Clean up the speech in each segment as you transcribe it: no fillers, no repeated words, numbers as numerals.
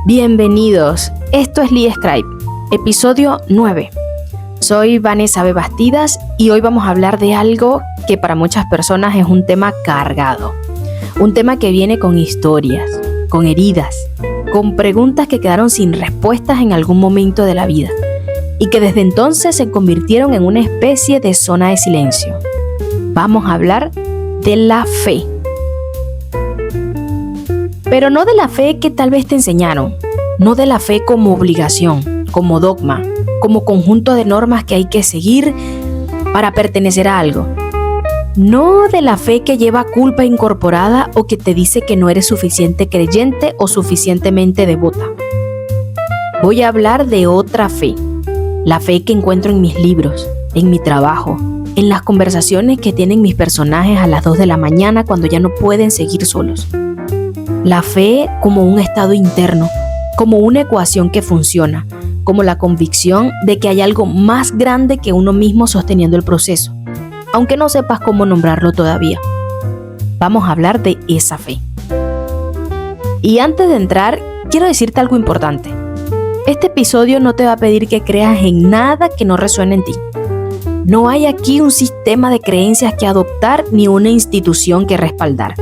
Bienvenidos, esto es Lee Scribe, episodio 9. Soy Vanessa B. Bastidas y hoy vamos a hablar de algo que para muchas personas es un tema cargado. Un tema que viene con historias, con heridas, con preguntas que quedaron sin respuestas en algún momento de la vida y que desde entonces se convirtieron en una especie de zona de silencio. Vamos a hablar de la fe. Pero no de la fe que tal vez te enseñaron, no de la fe como obligación, como dogma, como conjunto de normas que hay que seguir para pertenecer a algo. No de la fe que lleva culpa incorporada o que te dice que no eres suficiente creyente o suficientemente devota. Voy a hablar de otra fe, la fe que encuentro en mis libros, en mi trabajo, en las conversaciones que tienen mis personajes a las 2 de la mañana cuando ya no pueden seguir solos. La fe como un estado interno, como una ecuación que funciona, como la convicción de que hay algo más grande que uno mismo sosteniendo el proceso, aunque no sepas cómo nombrarlo todavía. Vamos a hablar de esa fe. Y antes de entrar, quiero decirte algo importante. Este episodio no te va a pedir que creas en nada que no resuene en ti. No hay aquí un sistema de creencias que adoptar ni una institución que respaldar.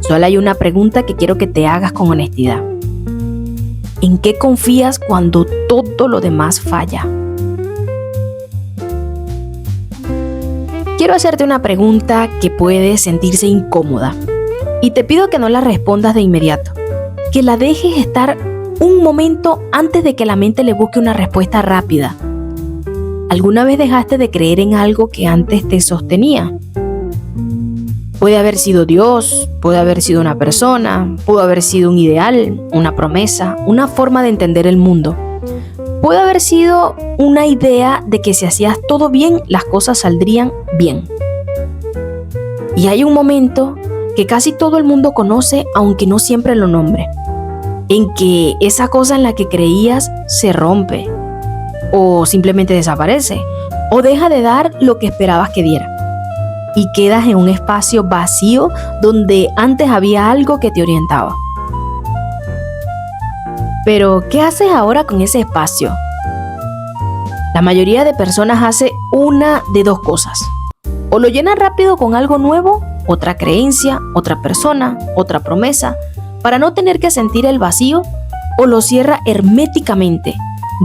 Solo hay una pregunta que quiero que te hagas con honestidad. ¿En qué confías cuando todo lo demás falla? Quiero hacerte una pregunta que puede sentirse incómoda y te pido que no la respondas de inmediato, que la dejes estar un momento antes de que la mente le busque una respuesta rápida. ¿Alguna vez dejaste de creer en algo que antes te sostenía? Puede haber sido Dios, puede haber sido una persona, pudo haber sido un ideal, una promesa, una forma de entender el mundo. Puede haber sido una idea de que si hacías todo bien, las cosas saldrían bien. Y hay un momento que casi todo el mundo conoce, aunque no siempre lo nombre, en que esa cosa en la que creías se rompe, o simplemente desaparece, o deja de dar lo que esperabas que diera. Y quedas en un espacio vacío donde antes había algo que te orientaba. Pero, ¿qué haces ahora con ese espacio? La mayoría de personas hace una de dos cosas. O lo llena rápido con algo nuevo, otra creencia, otra persona, otra promesa, para no tener que sentir el vacío, o lo cierra herméticamente.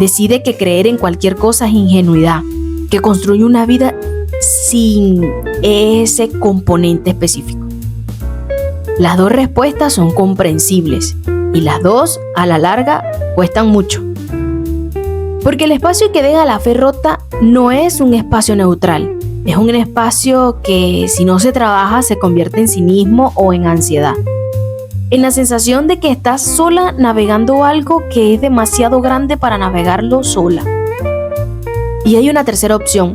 Decide que creer en cualquier cosa es ingenuidad, que construye una vida sin ese componente específico. Las dos respuestas son comprensibles y las dos, a la larga, cuestan mucho. Porque el espacio que deja la fe rota no es un espacio neutral, es un espacio que si no se trabaja se convierte en cinismo o en ansiedad. En la sensación de que estás sola navegando algo que es demasiado grande para navegarlo sola. Y hay una tercera opción.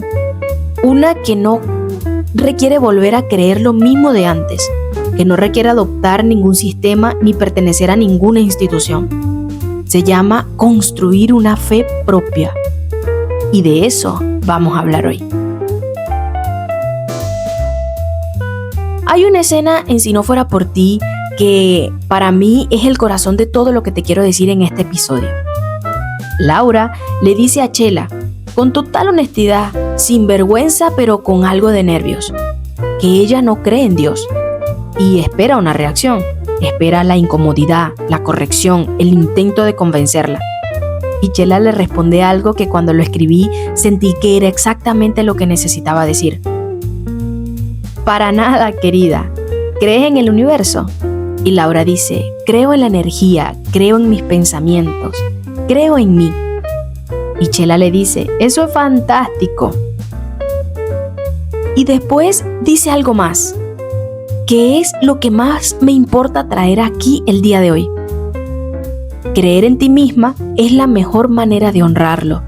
Una que no requiere volver a creer lo mismo de antes, que no requiere adoptar ningún sistema ni pertenecer a ninguna institución. Se llama construir una fe propia. Y de eso vamos a hablar hoy. Hay una escena en Si no fuera por ti que para mí es el corazón de todo lo que te quiero decir en este episodio. Laura le dice a Chela, con total honestidad, sin vergüenza pero con algo de nervios, que ella no cree en Dios y espera una reacción, espera la incomodidad, la corrección, el intento de convencerla. Y Chela le responde algo que cuando lo escribí sentí que era exactamente lo que necesitaba decir. Para nada, querida, ¿crees en el universo? Y Laura dice, creo en la energía, creo en mis pensamientos, creo en mí. Y Chela le dice, eso es fantástico. Y después dice algo más, que es lo que más me importa traer aquí el día de hoy. Creer en ti misma es la mejor manera de honrarlo.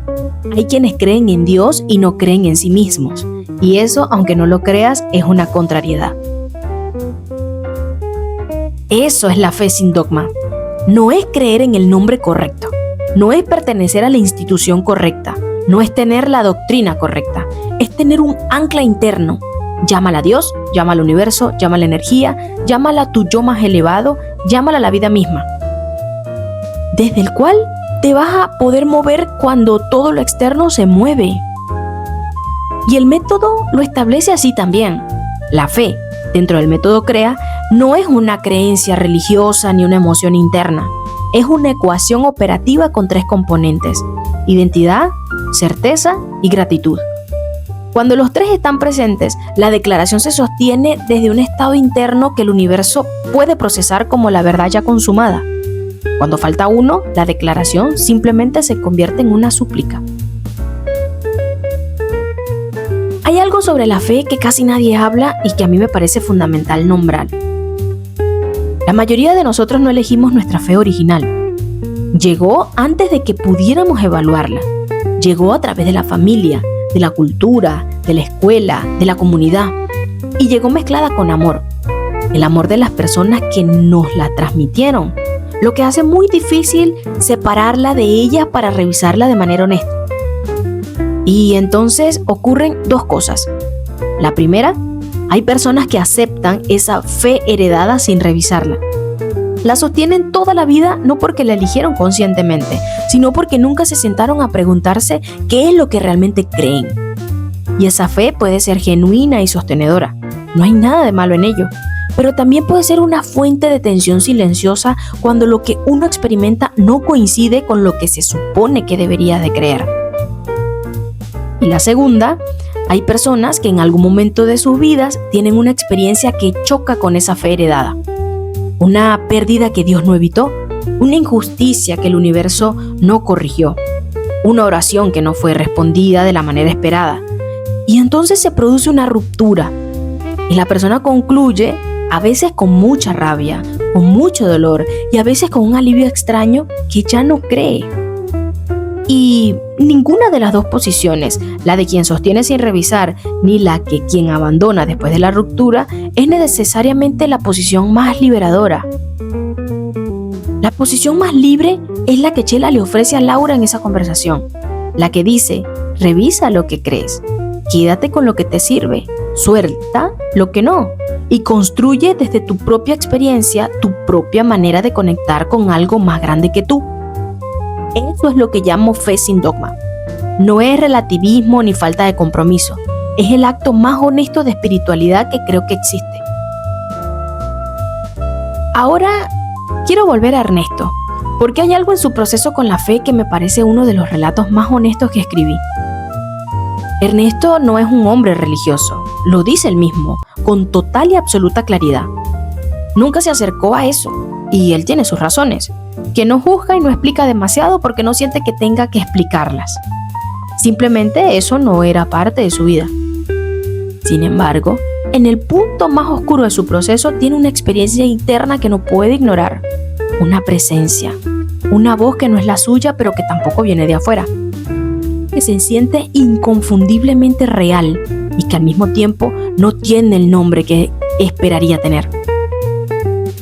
Hay quienes creen en Dios y no creen en sí mismos. Y eso, aunque no lo creas, es una contrariedad. Eso es la fe sin dogma. No es creer en el nombre correcto. No es pertenecer a la institución correcta, no es tener la doctrina correcta, es tener un ancla interno. Llámala a Dios, llámala al universo, llámala a la energía, llámala a tu yo más elevado, llámala a la vida misma. desde el cual te vas a poder mover cuando todo lo externo se mueve. Y el método lo establece así también. La fe, dentro del método CREA, no es una creencia religiosa ni una emoción interna. Es una ecuación operativa con 3 componentes: identidad, certeza y gratitud. Cuando los 3 están presentes, la declaración se sostiene desde un estado interno que el universo puede procesar como la verdad ya consumada. Cuando falta uno, la declaración simplemente se convierte en una súplica. Hay algo sobre la fe que casi nadie habla y que a mí me parece fundamental nombrar. La mayoría de nosotros no elegimos nuestra fe original. Llegó antes de que pudiéramos evaluarla. Llegó a través de la familia, de la cultura, de la escuela, de la comunidad. Y llegó mezclada con amor. El amor de las personas que nos la transmitieron, lo que hace muy difícil separarla de ella para revisarla de manera honesta. Y entonces ocurren 2 cosas. La primera, hay personas que aceptan esa fe heredada sin revisarla. La sostienen toda la vida no porque la eligieron conscientemente, sino porque nunca se sentaron a preguntarse qué es lo que realmente creen. Y esa fe puede ser genuina y sostenedora. No hay nada de malo en ello. Pero también puede ser una fuente de tensión silenciosa cuando lo que uno experimenta no coincide con lo que se supone que debería de creer. Y la segunda, hay personas que en algún momento de sus vidas tienen una experiencia que choca con esa fe heredada. Una pérdida que Dios no evitó, una injusticia que el universo no corrigió, una oración que no fue respondida de la manera esperada. Y entonces se produce una ruptura y la persona concluye, a veces con mucha rabia, con mucho dolor y a veces con un alivio extraño que ya no cree. Y ninguna de las 2 posiciones, la de quien sostiene sin revisar, ni la que quien abandona después de la ruptura, es necesariamente la posición más liberadora. La posición más libre es la que Chela le ofrece a Laura en esa conversación. La que dice, revisa lo que crees, quédate con lo que te sirve, suelta lo que no, y construye desde tu propia experiencia tu propia manera de conectar con algo más grande que tú. Eso es lo que llamo fe sin dogma. No es relativismo ni falta de compromiso. Es el acto más honesto de espiritualidad que creo que existe. Ahora quiero volver a Ernesto, porque hay algo en su proceso con la fe que me parece uno de los relatos más honestos que escribí. Ernesto no es un hombre religioso, lo dice él mismo, con total y absoluta claridad. Nunca se acercó a eso, y él tiene sus razones, que no juzga y no explica demasiado porque no siente que tenga que explicarlas. Simplemente eso no era parte de su vida. Sin embargo, en el punto más oscuro de su proceso tiene una experiencia interna que no puede ignorar, una presencia, una voz que no es la suya pero que tampoco viene de afuera, que se siente inconfundiblemente real y que al mismo tiempo no tiene el nombre que esperaría tener.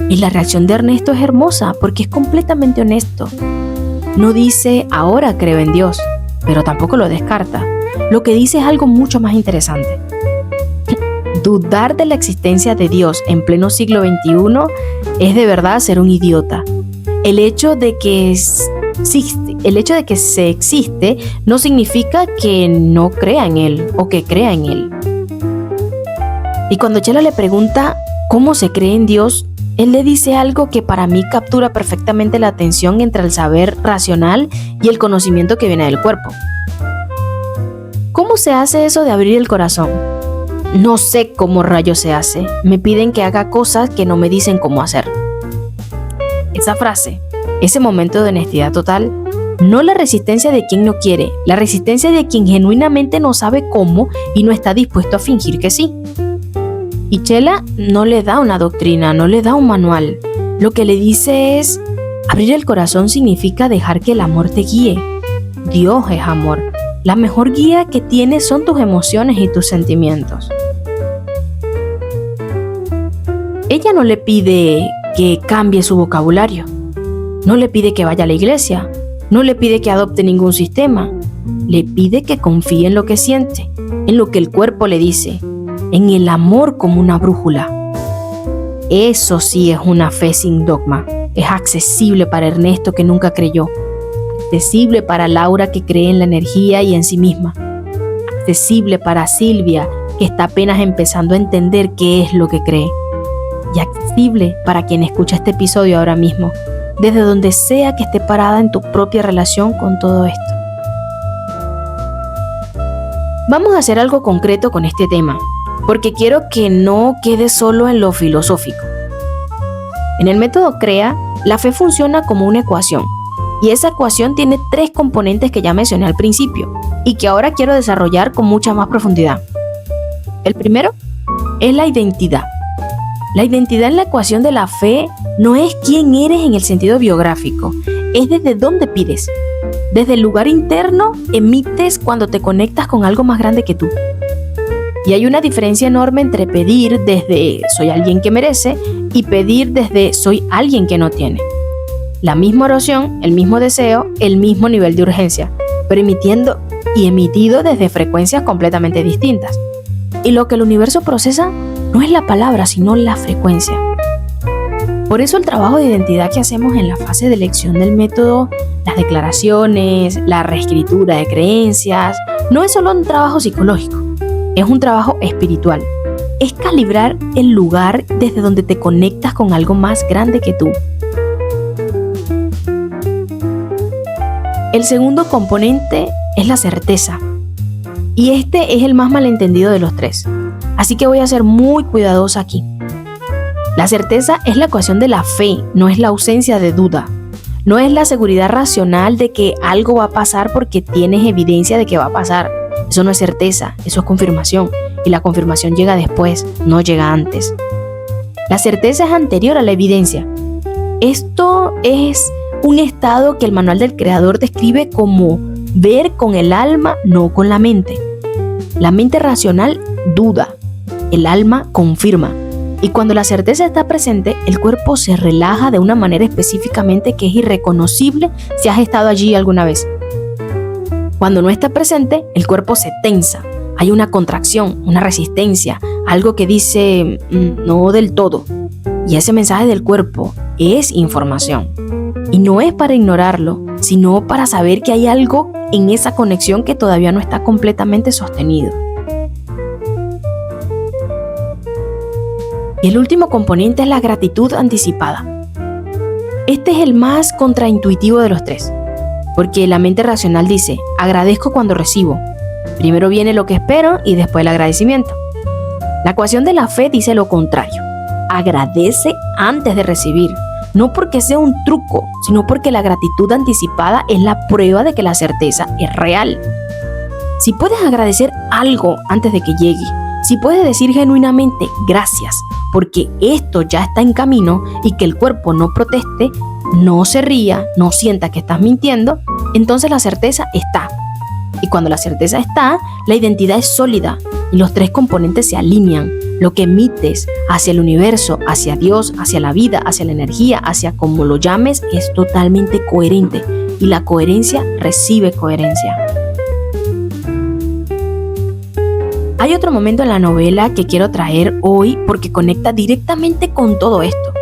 Y la reacción de Ernesto es hermosa porque es completamente honesto. No dice, ahora creo en Dios, pero tampoco lo descarta. Lo que dice es algo mucho más interesante. Dudar de la existencia de Dios en pleno siglo XXI es de verdad ser un idiota. El hecho de que se existe no significa que no crea en Él o que crea en Él. Y cuando Chela le pregunta cómo se cree en Dios, él le dice algo que para mí captura perfectamente la tensión entre el saber racional y el conocimiento que viene del cuerpo. ¿Cómo se hace eso de abrir el corazón? No sé cómo rayos se hace. Me piden que haga cosas que no me dicen cómo hacer. Esa frase, ese momento de honestidad total, no la resistencia de quien no quiere, la resistencia de quien genuinamente no sabe cómo y no está dispuesto a fingir que sí. Y Chela no le da una doctrina, no le da un manual. Lo que le dice es, abrir el corazón significa dejar que el amor te guíe. Dios es amor. La mejor guía que tienes son tus emociones y tus sentimientos. Ella no le pide que cambie su vocabulario. No le pide que vaya a la iglesia. No le pide que adopte ningún sistema. Le pide que confíe en lo que siente, en lo que el cuerpo le dice, en el amor como una brújula. Eso sí es una fe sin dogma. es accesible para Ernesto, que nunca creyó. Accesible para Laura, que cree en la energía y en sí misma. Accesible para Silvia, que está apenas empezando a entender qué es lo que cree. Y accesible para quien escucha este episodio ahora mismo, desde donde sea que esté parada en tu propia relación con todo esto. Vamos a hacer algo concreto con este tema, porque quiero que no quede solo en lo filosófico. En el método CREA, la fe funciona como una ecuación, y esa ecuación tiene 3 componentes que ya mencioné al principio, y que ahora quiero desarrollar con mucha más profundidad. El primero es la identidad. La identidad en la ecuación de la fe no es quién eres en el sentido biográfico, es desde dónde pides. Desde el lugar interno emites cuando te conectas con algo más grande que tú. Y hay una diferencia enorme entre pedir desde soy alguien que merece y pedir desde soy alguien que no tiene. La misma oración, el mismo deseo, el mismo nivel de urgencia, pero emitiendo y emitido desde frecuencias completamente distintas. Y lo que el universo procesa no es la palabra, sino la frecuencia. Por eso el trabajo de identidad que hacemos en la fase de elección del método, las declaraciones, la reescritura de creencias, no es solo un trabajo psicológico, es un trabajo espiritual. Es calibrar el lugar desde donde te conectas con algo más grande que tú. El segundo componente es la certeza. Y este es el más malentendido de los 3. Así que voy a ser muy cuidadosa aquí. La certeza es la ecuación de la fe, no es la ausencia de duda. No es la seguridad racional de que algo va a pasar porque tienes evidencia de que va a pasar. Eso no es certeza, eso es confirmación. Y la confirmación llega después, no llega antes. La certeza es anterior a la evidencia. Esto es un estado que el manual del creador describe como ver con el alma, no con la mente. La mente racional duda, el alma confirma. Y cuando la certeza está presente, el cuerpo se relaja de una manera específicamente que es irreconocible si has estado allí alguna vez. Cuando no está presente, el cuerpo se tensa. Hay una contracción, una resistencia, algo que dice no del todo. Y ese mensaje del cuerpo es información. Y no es para ignorarlo, sino para saber que hay algo en esa conexión que todavía no está completamente sostenido. Y el último componente es la gratitud anticipada. Este es el más contraintuitivo de los 3, porque la mente racional dice, agradezco cuando recibo. Primero viene lo que espero y después el agradecimiento. La ecuación de la fe dice lo contrario, agradece antes de recibir. No porque sea un truco, sino porque la gratitud anticipada es la prueba de que la certeza es real. Si puedes agradecer algo antes de que llegue, si puedes decir genuinamente gracias, porque esto ya está en camino y que el cuerpo no proteste, no se ría, no sienta que estás mintiendo, entonces la certeza está. Y cuando la certeza está, la identidad es sólida y los 3 componentes se alinean. Lo que emites hacia el universo, hacia Dios, hacia la vida, hacia la energía, hacia como lo llames, es totalmente coherente. Y la coherencia recibe coherencia. Hay otro momento en la novela que quiero traer hoy porque conecta directamente con todo esto.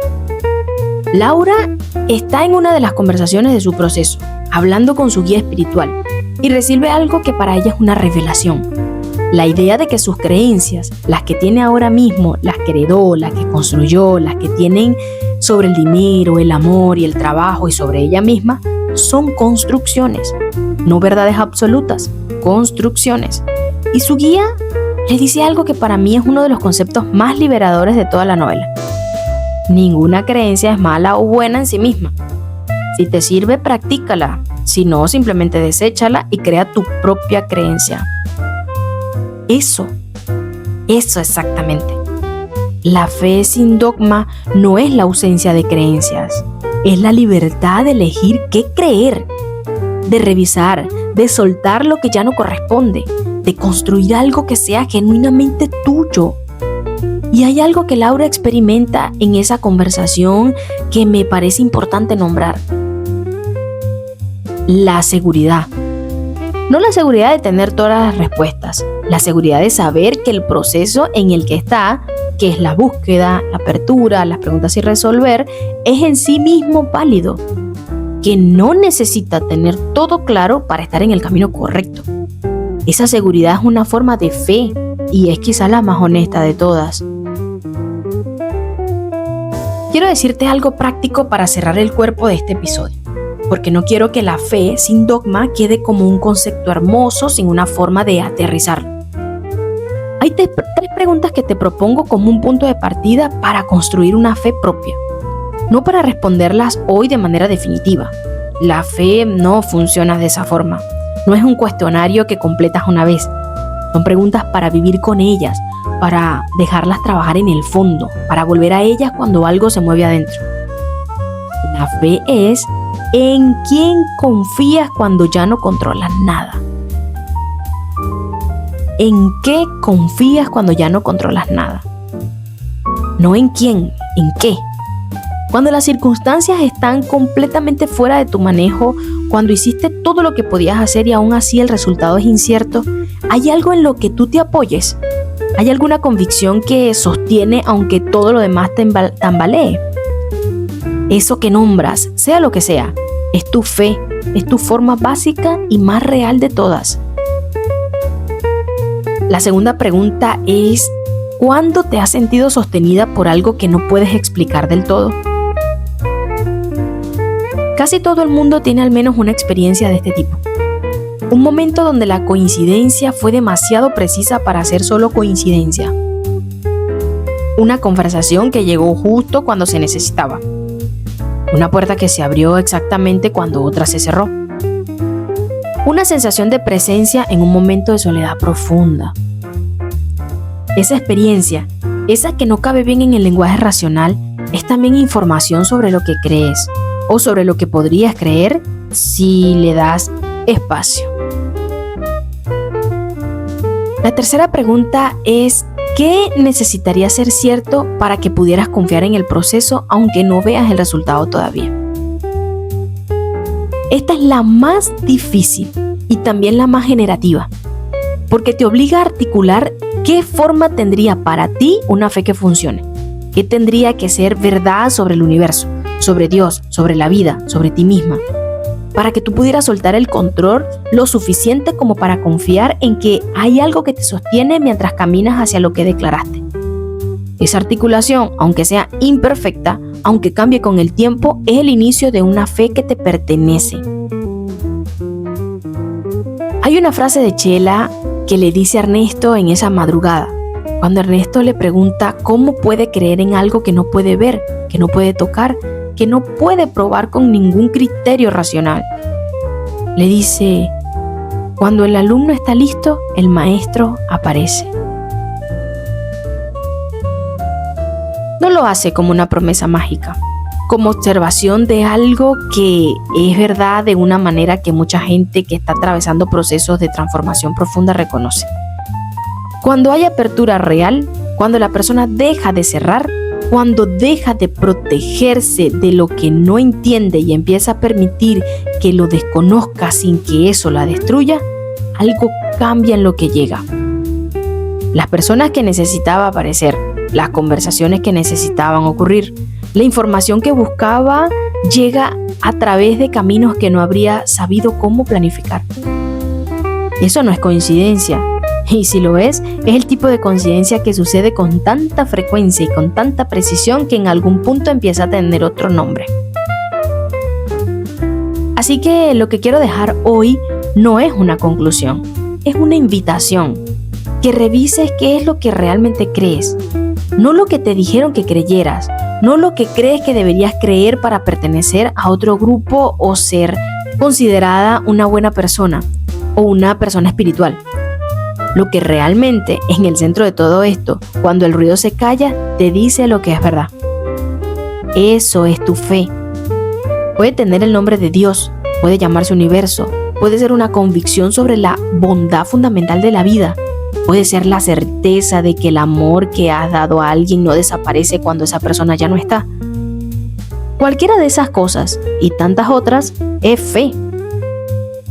Laura está en una de las conversaciones de su proceso, hablando con su guía espiritual, y recibe algo que para ella es una revelación. La idea de que sus creencias, las que tiene ahora mismo, las que heredó, las que construyó, las que tienen sobre el dinero, el amor y el trabajo y sobre ella misma, son construcciones, no verdades absolutas, construcciones. Y su guía le dice algo que para mí es uno de los conceptos más liberadores de toda la novela. Ninguna creencia es mala o buena en sí misma. Si te sirve, practícala. Si no, simplemente deséchala y crea tu propia creencia. Eso exactamente. La fe sin dogma no es la ausencia de creencias, es la libertad de elegir qué creer, de revisar, de soltar lo que ya no corresponde, de construir algo que sea genuinamente tuyo. Y hay algo que Laura experimenta en esa conversación que me parece importante nombrar. La seguridad. No la seguridad de tener todas las respuestas, la seguridad de saber que el proceso en el que está que es la búsqueda, la apertura, las preguntas sin resolver, es en sí mismo válido, que no necesita tener todo claro para estar en el camino correcto. Esa seguridad es una forma de fe y es quizá la más honesta de todas. Quiero decirte algo práctico para cerrar el cuerpo de este episodio, porque no quiero que la fe sin dogma quede como un concepto hermoso sin una forma de aterrizarlo. Hay tres preguntas que te propongo como un punto de partida para construir una fe propia, no para responderlas hoy de manera definitiva. La fe no funciona de esa forma. No es un cuestionario que completas una vez. Son preguntas para vivir con ellas, para dejarlas trabajar en el fondo, para volver a ellas cuando algo se mueve adentro. La fe es en quién confías cuando ya no controlas nada. ¿En qué confías cuando ya no controlas nada? No en quién, en qué. Cuando las circunstancias están completamente fuera de tu manejo, cuando hiciste todo lo que podías hacer y aún así el resultado es incierto, ¿hay algo en lo que tú te apoyes? ¿Hay alguna convicción que sostiene aunque todo lo demás te tambalee? Eso que nombras, sea lo que sea, es tu fe, es tu forma básica y más real de todas. La segunda pregunta es, ¿cuándo te has sentido sostenida por algo que no puedes explicar del todo? Casi todo el mundo tiene al menos una experiencia de este tipo. Un momento donde la coincidencia fue demasiado precisa para ser solo coincidencia. Una conversación que llegó justo cuando se necesitaba. Una puerta que se abrió exactamente cuando otra se cerró. Una sensación de presencia en un momento de soledad profunda. Esa experiencia, esa que no cabe bien en el lenguaje racional, es también información sobre lo que crees o sobre lo que podrías creer si le das espacio. La tercera pregunta es, ¿qué necesitaría ser cierto para que pudieras confiar en el proceso aunque no veas el resultado todavía? Esta es la más difícil y también la más generativa, porque te obliga a articular qué forma tendría para ti una fe que funcione, qué tendría que ser verdad sobre el universo, sobre Dios, sobre la vida, sobre ti misma, para que tú pudieras soltar el control lo suficiente como para confiar en que hay algo que te sostiene mientras caminas hacia lo que declaraste. Esa articulación, aunque sea imperfecta, aunque cambie con el tiempo, es el inicio de una fe que te pertenece. Hay una frase de Chela que le dice a Ernesto en esa madrugada, cuando Ernesto le pregunta cómo puede creer en algo que no puede ver, que no puede tocar, que no puede probar con ningún criterio racional. Le dice, cuando el alumno está listo, el maestro aparece. No lo hace como una promesa mágica, como observación de algo que es verdad de una manera que mucha gente que está atravesando procesos de transformación profunda reconoce. Cuando hay apertura real, cuando la persona deja de cerrar, cuando deja de protegerse de lo que no entiende y empieza a permitir que lo desconozca sin que eso la destruya, algo cambia en lo que llega. Las personas que necesitaba aparecer, las conversaciones que necesitaban ocurrir, la información que buscaba llega a través de caminos que no habría sabido cómo planificar. Eso no es coincidencia. Y si lo es el tipo de coincidencia que sucede con tanta frecuencia y con tanta precisión que en algún punto empieza a tener otro nombre. Así que lo que quiero dejar hoy no es una conclusión, es una invitación. Que revises qué es lo que realmente crees, no lo que te dijeron que creyeras, no lo que crees que deberías creer para pertenecer a otro grupo o ser considerada una buena persona o una persona espiritual. Lo que realmente en el centro de todo esto, cuando el ruido se calla, te dice lo que es verdad. Eso es tu fe. Puede tener el nombre de Dios, puede llamarse universo, puede ser una convicción sobre la bondad fundamental de la vida, puede ser la certeza de que el amor que has dado a alguien no desaparece cuando esa persona ya no está. Cualquiera de esas cosas y tantas otras es fe.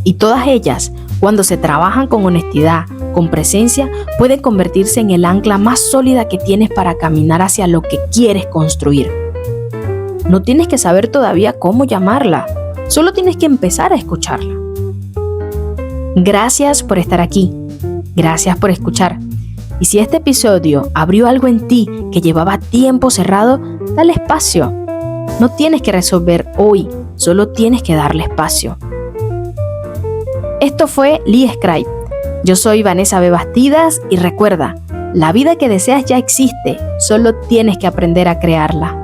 Y todas ellas, cuando se trabajan con honestidad, con presencia puede convertirse en el ancla más sólida que tienes para caminar hacia lo que quieres construir. No tienes que saber todavía cómo llamarla, solo tienes que empezar a escucharla. Gracias por estar aquí, gracias por escuchar. Y si este episodio abrió algo en ti que llevaba tiempo cerrado, dale espacio. No tienes que resolver hoy, solo tienes que darle espacio. Esto fue Lee Scribe. Yo soy Vanessa B. Bastidas y recuerda, la vida que deseas ya existe, solo tienes que aprender a crearla.